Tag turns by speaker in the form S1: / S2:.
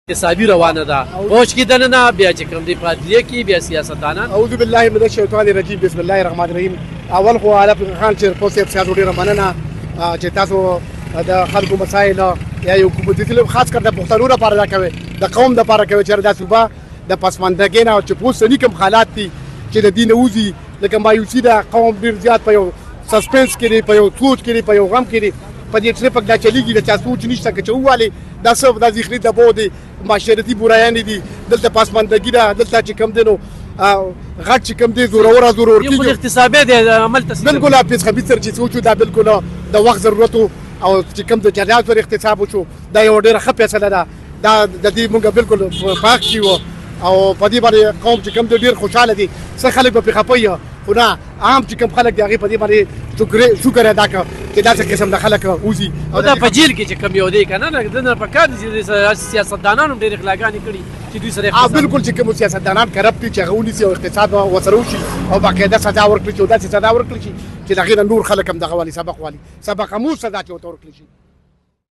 S1: اقتصادي روانه ده فوج کې دننه بیا چې کوم دی په عدلیه کې بیا سیاستدانان.
S2: اعوذ بالله من الشیطان الرجیم بسم الله الرحمن الرحیم. اول خو عالم خان چې په سیاست ډیره مننه چې تاسو د خلکو مسایل یا یو کوم خاص کر د پښتنو لپاره دا کوي د قوم لپاره کوي چې د صوبه د پسماندګۍ نه چې پوسنی کوم حالات دي چې د دین اوزي لکه مایوسی د قوم ډیر زیات په یو سسپنس کې په یو سوچ کې په یو غم کې په دې چې په دا چلیږي د چا سوچ نشته چې والی دا سب د ذخیره د بودي معاشرتي برایان دي دلته پسماندګي ده دلته چې کم دینو غټ چې کم دي زورور
S1: کیږي اقتصادي د عمل تسلیم
S2: بالکل اپیس خبيث سر چې سوچو دا بالکل د وخت ضرورت او چې کم د جریان پر اقتصاد وشو دا یو ډیره ښه فیصله ده دا د دې موږ بالکل پاک کیو او په دې باندې قوم چې کم ډیر خوشاله دي څه خلک په خپوي خو نه عام چې کم خلک دی هغه په دې باندې شکر ادا کوي چې دا څه قسم د خلک اوزي
S1: او دا په جیل کې چې کم یو دی کنه د په کار دي سیاستدانانو ډېر اخلاقانی کړي چې دوی سره
S2: بالکل چې کوم سیاستدانان کرپټ چې غونی سي او اقتصاد وسره وشي او باقاعده سزا ورکړي چې دا سزا ورکړي چې د غیر نور خلک هم دغه والی سبق مو سزا چې ورکړي شي.